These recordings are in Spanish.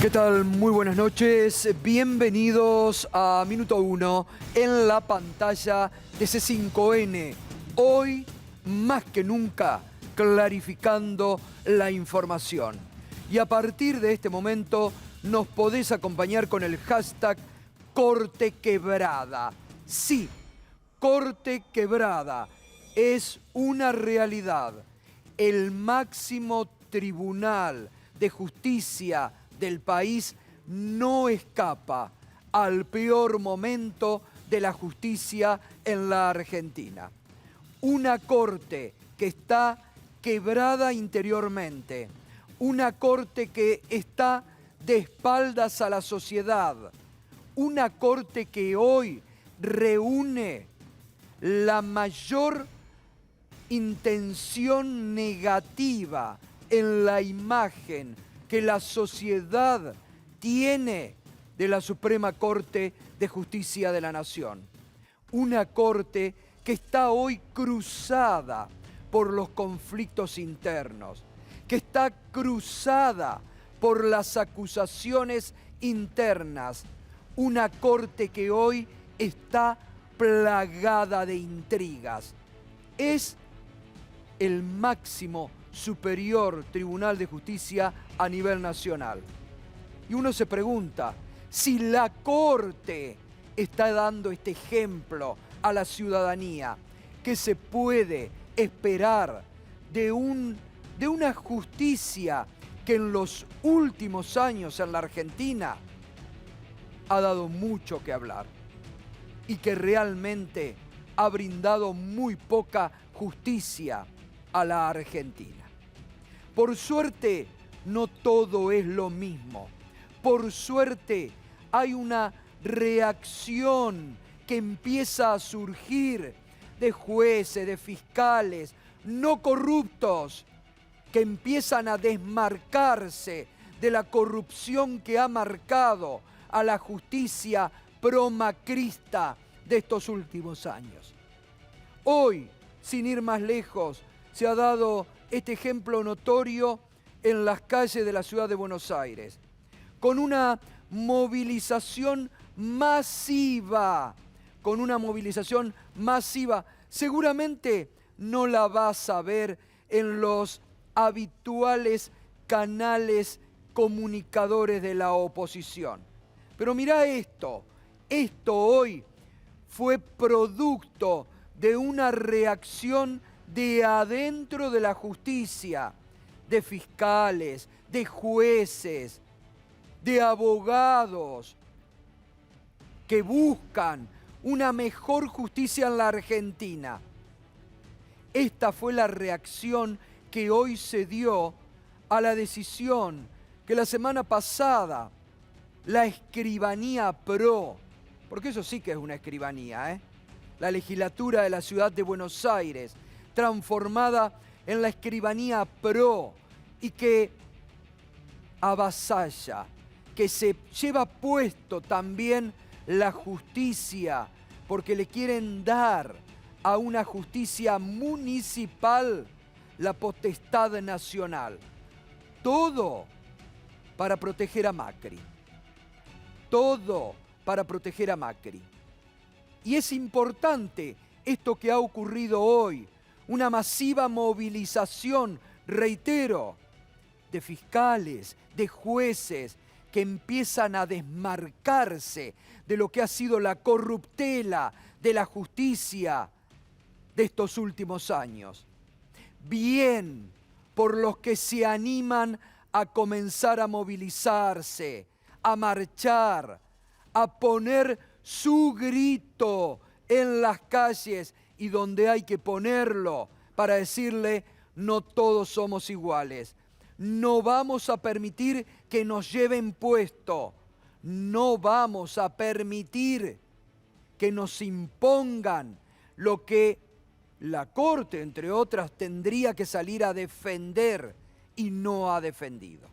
¿Qué tal? Muy buenas noches. Bienvenidos a Minuto 1 en la pantalla de C5N. Hoy, más que nunca, clarificando la información. Y a partir de este momento nos podés acompañar con el hashtag Corte Quebrada. Sí, Corte Quebrada es una realidad. El máximo tribunal de justicia del país no escapa al peor momento de la justicia en la Argentina. Una corte que está quebrada interiormente, una corte que está de espaldas a la sociedad, una corte que hoy reúne la mayor intención negativa en la imagen que la sociedad tiene de la Suprema Corte de Justicia de la Nación. Una corte que está hoy cruzada por los conflictos internos, que está cruzada por las acusaciones internas. Una corte que hoy está plagada de intrigas. Es el máximo superior Tribunal de Justicia a nivel nacional. Y uno se pregunta, si la Corte está dando este ejemplo a la ciudadanía, ¿qué se puede esperar de una justicia que en los últimos años en la Argentina ha dado mucho que hablar y que realmente ha brindado muy poca justicia a la Argentina? Por suerte, no todo es lo mismo. Por suerte, hay una reacción que empieza a surgir de jueces, de fiscales, no corruptos, que empiezan a desmarcarse de la corrupción que ha marcado a la justicia pro-macrista de estos últimos años. Hoy, sin ir más lejos, se ha dado este ejemplo notorio en las calles de la ciudad de Buenos Aires, con una movilización masiva, seguramente no la vas a ver en los habituales canales comunicadores de la oposición. Pero mirá esto hoy fue producto de una reacción de adentro de la justicia, de fiscales, de jueces, de abogados que buscan una mejor justicia en la Argentina. Esta fue la reacción que hoy se dio a la decisión que la semana pasada la Escribanía PRO, porque eso sí que es una escribanía, la legislatura de la ciudad de Buenos Aires, transformada en la Escribanía PRO y que avasalla, que se lleva puesto también la justicia, porque le quieren dar a una justicia municipal la potestad nacional. Todo para proteger a Macri. Todo para proteger a Macri. Y es importante esto que ha ocurrido hoy, una masiva movilización, reitero, de fiscales, de jueces, que empiezan a desmarcarse de lo que ha sido la corruptela de la justicia de estos últimos años. Bien por los que se animan a comenzar a movilizarse, a marchar, a poner su grito en las calles y donde hay que ponerlo para decirle: no todos somos iguales. No vamos a permitir que nos lleven puesto. No vamos a permitir que nos impongan lo que la Corte, entre otras, tendría que salir a defender y no ha defendido.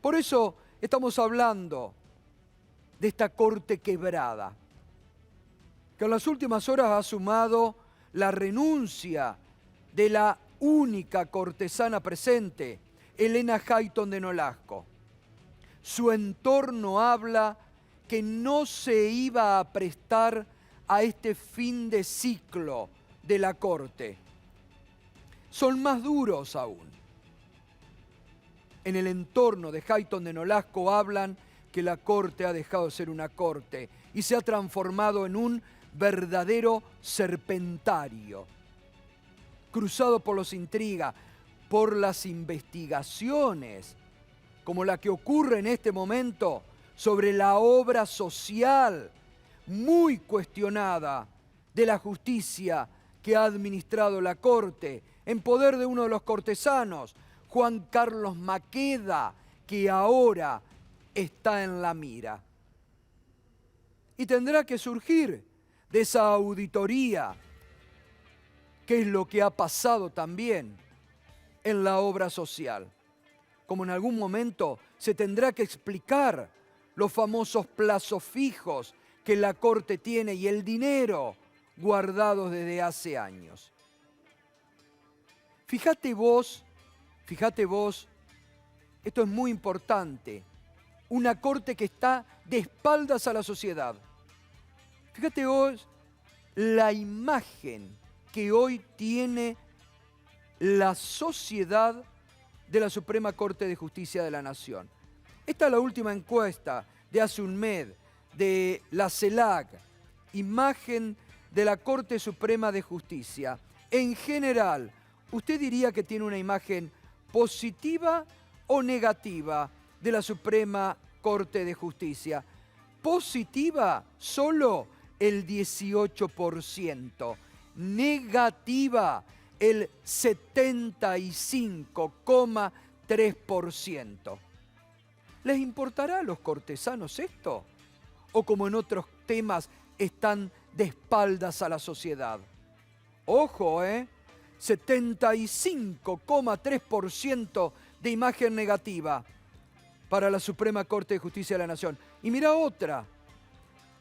Por eso estamos hablando de esta Corte quebrada, que en las últimas horas ha sumado la renuncia de la única cortesana presente, Elena Hayton de Nolasco. su entorno habla que no se iba a prestar a este fin de ciclo de la corte. Son más duros aún. En el entorno de Hayton de Nolasco hablan que la corte ha dejado de ser una corte y se ha transformado en un verdadero serpentario, cruzado por las intrigas, por las investigaciones, como la que ocurre en este momento sobre la obra social muy cuestionada de la justicia que ha administrado la corte, en poder de uno de los cortesanos, Juan Carlos Maqueda, que ahora está en la mira. Y tendrá que surgir de esa auditoría qué es lo que ha pasado también en la obra social. Como en algún momento se tendrá que explicar los famosos plazos fijos que la Corte tiene y el dinero guardados desde hace años. Fíjate vos, esto es muy importante, una Corte que está de espaldas a la sociedad. Fíjate vos la imagen que hoy tiene la sociedad de la Suprema Corte de Justicia de la Nación. Esta es la última encuesta de hace un mes de la CELAC, imagen de la Corte Suprema de Justicia. En general, ¿usted diría que tiene una imagen positiva o negativa de la Suprema Corte de Justicia? Positiva, solo el 18%. Negativa, el 75,3%. ¿Les importará a los cortesanos esto? ¿O como en otros temas están de espaldas a la sociedad? Ojo, 75,3% de imagen negativa para la Suprema Corte de Justicia de la Nación. Y mira otra,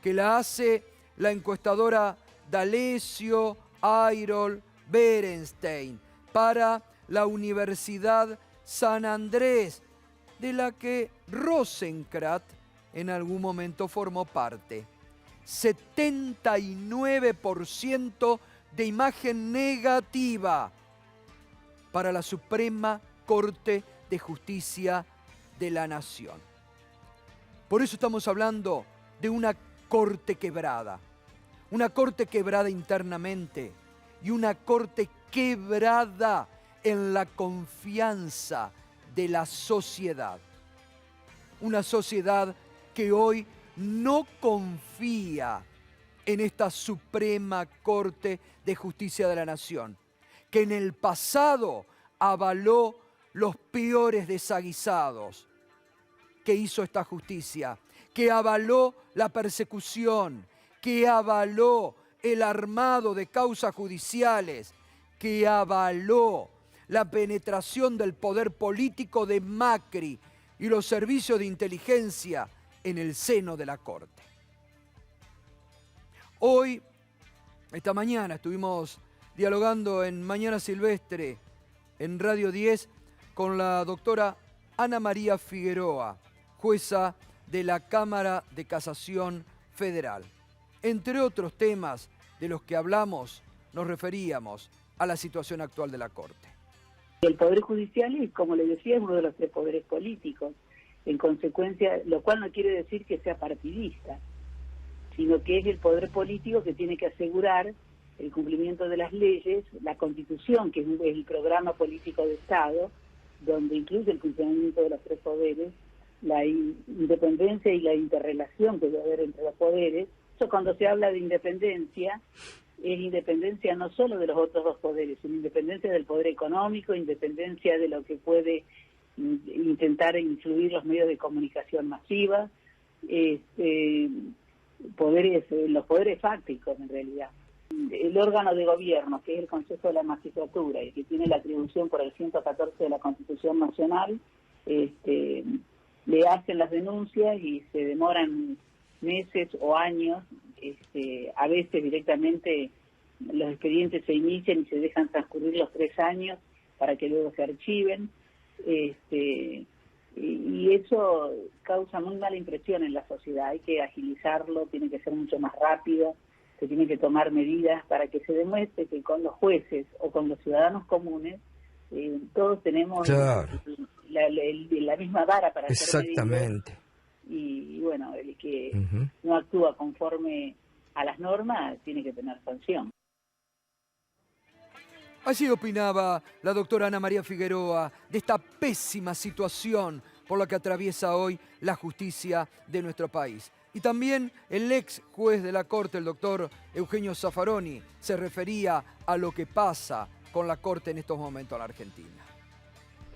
que la hace la encuestadora D'Alessio Airol Berenstein para la Universidad San Andrés, de la que Rosenkrantz en algún momento formó parte. 79% de imagen negativa para la Suprema Corte de Justicia de la Nación. Por eso estamos hablando de una corte quebrada internamente y una corte quebrada en la confianza de la sociedad. Una sociedad que hoy no confía en esta Suprema Corte de Justicia de la Nación, que en el pasado avaló los peores desaguisados que hizo esta justicia, que avaló la persecución, que avaló el armado de causas judiciales, que avaló la penetración del poder político de Macri y los servicios de inteligencia en el seno de la Corte. Hoy, esta mañana, estuvimos dialogando en Mañana Silvestre, en Radio 10, con la doctora Ana María Figueroa, jueza de la Cámara de Casación Federal. Entre otros temas de los que hablamos, nos referíamos a la situación actual de la Corte. El Poder Judicial, y como le decía, es uno de los tres poderes políticos. En consecuencia, lo cual no quiere decir que sea partidista, sino que es el poder político que tiene que asegurar el cumplimiento de las leyes, la Constitución, que es el programa político de Estado, donde incluye el funcionamiento de los tres poderes, la independencia y la interrelación que debe haber entre los poderes. Eso, cuando se habla de independencia, es independencia no solo de los otros dos poderes, sino independencia del poder económico, independencia de lo que puede intentar influir los medios de comunicación masiva, los poderes fácticos en realidad. El órgano de gobierno, que es el Consejo de la Magistratura, y que tiene la atribución por el 114 de la Constitución Nacional, le hacen las denuncias y se demoran meses o años, a veces directamente los expedientes se inician y se dejan transcurrir los 3 años para que luego se archiven. y eso causa muy mala impresión en la sociedad. Hay que agilizarlo, tiene que ser mucho más rápido, se tienen que tomar medidas para que se demuestre que con los jueces o con los ciudadanos comunes todos tenemos Claro. la misma vara para ser medidos. Exactamente. Y bueno, el que Ujú. no actúa conforme a las normas tiene que tener sanción. Así opinaba la doctora Ana María Figueroa de esta pésima situación por la que atraviesa hoy la justicia de nuestro país. Y también el ex juez de la Corte, el doctor Eugenio Zaffaroni, se refería a lo que pasa con la Corte en estos momentos en la Argentina.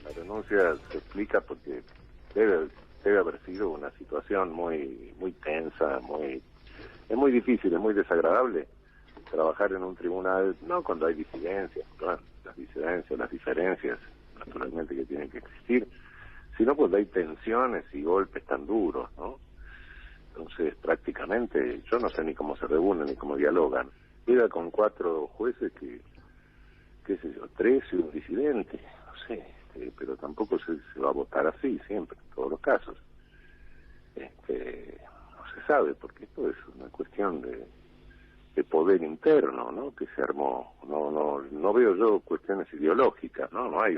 La renuncia se explica porque debe haber sido una situación muy tensa, es muy difícil, es muy desagradable trabajar en un tribunal, no cuando hay disidencias, claro, las disidencias, las diferencias, naturalmente que tienen que existir, sino cuando hay tensiones y golpes tan duros, ¿no? Entonces, prácticamente, yo no sé ni cómo se reúnen ni cómo dialogan. Queda con 4 jueces que, qué sé yo, 3 y un disidente, no sé, pero tampoco se va a votar así siempre, en todos los casos. No se sabe, porque esto es una cuestión de poder interno, ¿no? Que se armó. No veo yo cuestiones ideológicas, ¿no? No hay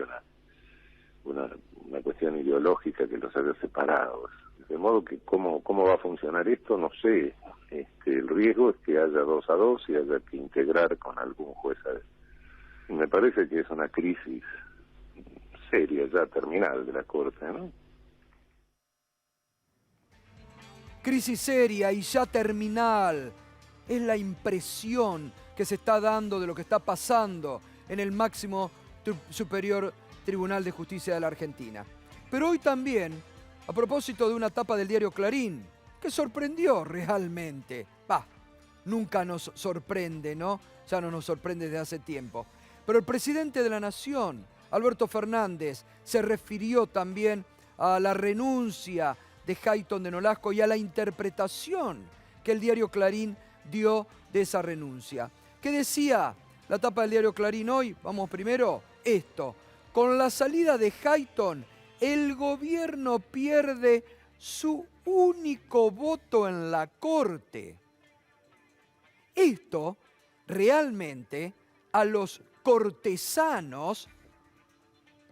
una cuestión ideológica que los haya separado. De modo que cómo va a funcionar esto, no sé. El riesgo es que haya 2 a 2 y haya que integrar con algún juez. Y me parece que es una crisis seria, ya terminal de la Corte, ¿no? Crisis seria y ya terminal. Es la impresión que se está dando de lo que está pasando en el máximo superior Tribunal de Justicia de la Argentina. Pero hoy también, a propósito de una tapa del diario Clarín, que sorprendió realmente. Nunca nos sorprende, ¿no? Ya no nos sorprende desde hace tiempo. Pero el presidente de la Nación, Alberto Fernández, se refirió también a la renuncia de Hayton de Nolasco y a la interpretación que el diario Clarín dio de esa renuncia. ¿Qué decía la tapa del diario Clarín hoy? Vamos primero, esto. Con la salida de Hayton, el gobierno pierde su único voto en la Corte. Esto realmente a los cortesanos,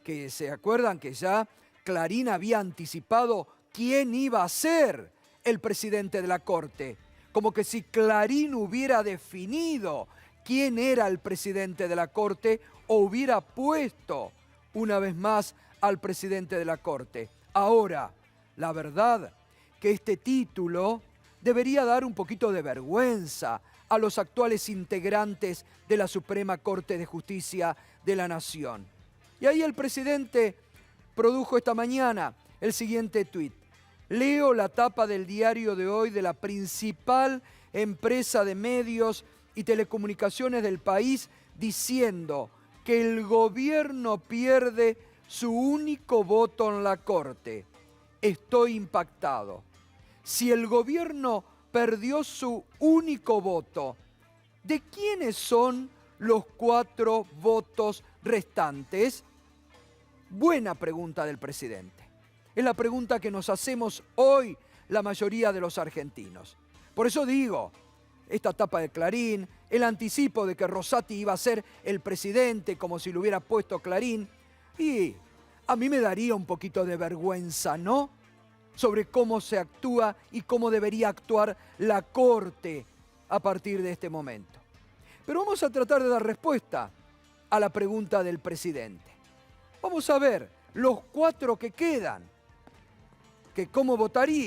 que se acuerdan que ya Clarín había anticipado quién iba a ser el presidente de la Corte, como que si Clarín hubiera definido quién era el presidente de la Corte o hubiera puesto una vez más al presidente de la Corte. Ahora, la verdad que este título debería dar un poquito de vergüenza a los actuales integrantes de la Suprema Corte de Justicia de la Nación. Y ahí el presidente produjo esta mañana el siguiente tuit. Leo la tapa del diario de hoy de la principal empresa de medios y telecomunicaciones del país diciendo que el gobierno pierde su único voto en la Corte. Estoy impactado. Si el gobierno perdió su único voto, ¿de quiénes son los 4 votos restantes? Buena pregunta del presidente. Es la pregunta que nos hacemos hoy la mayoría de los argentinos. Por eso digo, esta tapa de Clarín, el anticipo de que Rosati iba a ser el presidente como si lo hubiera puesto Clarín, y a mí me daría un poquito de vergüenza, ¿no? Sobre cómo se actúa y cómo debería actuar la Corte a partir de este momento. Pero vamos a tratar de dar respuesta a la pregunta del presidente. Vamos a ver los 4 que quedan, que cómo votaría.